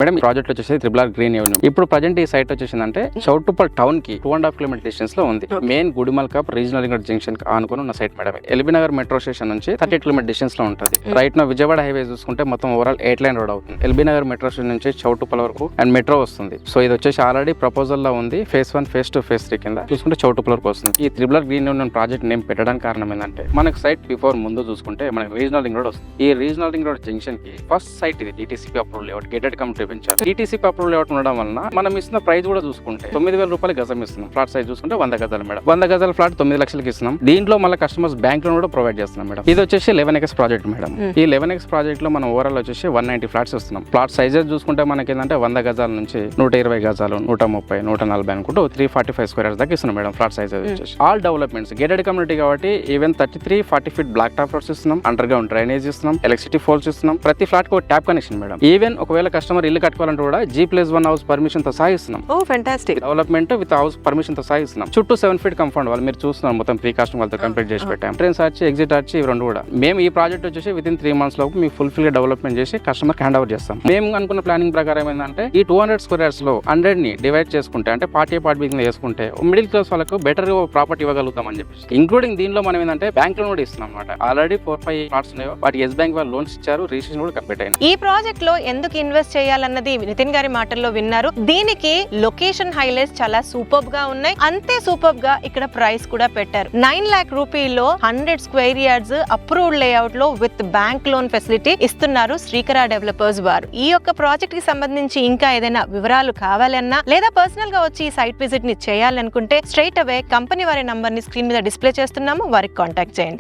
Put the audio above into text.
Madam project వచ్చేసి triple R green avenue. ఇప్పుడు present ఈ సైట్ వచ్చేసిందంటే చౌటుప్పల్ టౌన్ కి 2.5 కిలోమీటర్ డిస్టెన్స్ లో ఉంది. మెయిన్ గుడిమల్ కాప్ రీజనల్ లింక్ జంక్షన్ ఆనుకుని ఉన్న site madam. LB Nagar metro station నుంచి 30 కిలోమీటర్ డిస్టెన్స్ లో ఉంటుంది. రైట్ నా విజయవాడ హైవే చూసుకుంటే మొత్తం ఓవరాల్ 8 లైన్ రోడ్ అవుతుంది. ఎల్బీ నగర్ మెట్రో స్టేషన్ నుంచి చౌటుప్పల్ వరకు అండ్ మెట్రో వస్తుంది. సో ఇది వచ్చేసి ఆల్రెడీ ప్రపోజల్ లో ఉంది. ఫేజ్ 1 ఫేజ్ 2 ఫేజ్ 3 కింద చూసుకుంటే చౌటుప్పల్ వరకు వస్తుంది. ఈ triple R green union project name పెట్టడానికి కారణం ఏంటంటే మనకు సైట్ బిఫోర్ ముందు చూసుకుంటే మనకి రీజనల్ లింక్ రోడ్ వస్తుంది. ఈ రీజనల్ లింక్ రోడ్ జంక్షన్ కి ఫస్ట్ సైట్ ఇది DTCP approval layout gated community పెంచారు. DTCP అప్రూవల్ లేఅవుట్ ఉండడం వలన మనం ఇస్తున్న ప్రైస్ కూడా చూసుకుంటే 9,000 రూపాయలు గజం ఇస్తున్నాం. ఫ్లాట్ సైజ్ చూసుకుంటే 100 గజాలు మేడం. 100 గజాల ఫ్లాట్ 9 లక్షలకి ఇస్తున్నాం. దీంట్లో మళ్ళీ కస్టమర్స్ బ్యాంక్ లోన్ కూడా ప్రొవైడ్ చేస్తున్నాం మేడం. ఇది వచ్చేసి 11X ప్రాజెక్ట్ మేడం. ఈ 11X ప్రాజెక్ట్ లో మనం ఓవరాల్ వచ్చేసి 190 ఫ్లాట్స్ ఇస్తున్నాం. ఫ్లాట్ సైజెస్ చూసుకుంటే మనకి ఏంటంటే 100 గజాల నుంచి 120 గజాలు 130 140 అనుకుంటూ 345 స్క్వేర్ యార్డ్స్ దాకా ఇస్తున్నాం మేడం. ఫ్లాట్ సైజ్ వచ్చేసి ఆల్ డెవలప్మెంట్స్ గేటెడ్ కమ్యూనిటీ కాబట్టి even 33-40 feet black top roads ఇస్తున్నాం. అండర్ గ్రౌండ్ డ్రైనేజ్ ఇస్తున్నాం. ఎలక్ట్రిసిటీ పోల్స్ ఇస్తున్నాం. ప్రతి ఫ్లాట్ కు ట్యాప్ కనెక్షన్ మేడం. ఈవెన్ ఒకవేళ కస్టమర్ ఇల్లు కట్టుకోవాలంటే కూడా G+1 హౌస్ పర్మిషన్ తో సాగిస్తున్నాం. Oh fantastic. Development with house permission తో సాగిస్తున్నాం. చుట్టూ 7 ఫీట్ కంపౌండ్ వాళ్ళు మీరు చూస్తున్నారు మొత్తం ప్రీ కాస్టింగ్ వాళ్ళతో కంప్లీట్ చేసి పెట్టాం. ఎంట్రన్స్ ఆర్చ్ ఎగ్జిట్ ఆర్చ్ ఇవి రెండు కూడా మేము ఈ ప్రాజెక్ట్ వచ్చేసి విత్ ఇన్ 3 months లోపు మీకు ఫుల్ఫిల్ గా డెవలప్మెంట్ చేసి కస్టమర్ హ్యాండ్ ఓవర్ చేస్తాం. మేము అనుకున్న ప్లానింగ్ ప్రకారం ఏంటంటే ఈ 200 స్క్వేర్ యార్డ్స్ లో 100 ని డివైడ్ చేసుకుంటే అంటే పార్ట్ A పార్ట్ B కింద చేసుకుంటే మిడిల్ క్లాస్ వాళ్ళకు బెటర్ ప్రాపర్టీ ఇవ్వగలుగుతాం అని చెప్పేసి ఇంక్లూడింగ్ దీనిలో మనం ఏంటంటే బ్యాంక్ లోన్ కూడా ఇస్తున్నాం అనమాట. ఆల్రెడీ 4-5 ప్లాట్స్ ఉన్నాయో వాటి ఎస్ బ్యాంక్ వాళ్ళు లోన్స్ ఇచ్చారు. రిజిస్ట్రేషన్ కూడా కంప్లీట్ అయింది. ఈ ప్రాజెక్ట్ లో ఎందుకు ఇన్వెస్ట్ చేయాలన్నది నితిన్ గారి మాటల్లో విన్నారు. దీనికి లొకేషన్ హైలైట్స్ చాలా సూపర్ గా ఉన్నాయి. అంతే సూపర్ గా ఇక్కడ ప్రైస్ కూడా పెట్టారు. 9 lakh రూపీలో 100 square yards approved layout లో విత్ బ్యాంక్ లోన్ ఫెసిలిటీ ఇస్తున్నారు శ్రీకర డెవలపర్స్ వారు. ఈ యొక్క ప్రాజెక్ట్ కి సంబంధించి ఇంకా ఏదైనా వివరాలు కావాలన్నా లేదా పర్సనల్ గా వచ్చి ఈ సైట్ విజిట్ ని చేయాలనుకుంటే స్ట్రైట్ అవే కంపెనీ వారి నంబర్ ని స్క్రీన్ మీద డిస్ప్లే చేస్తున్నాము. వారికి కాంటాక్ట్ చేయండి.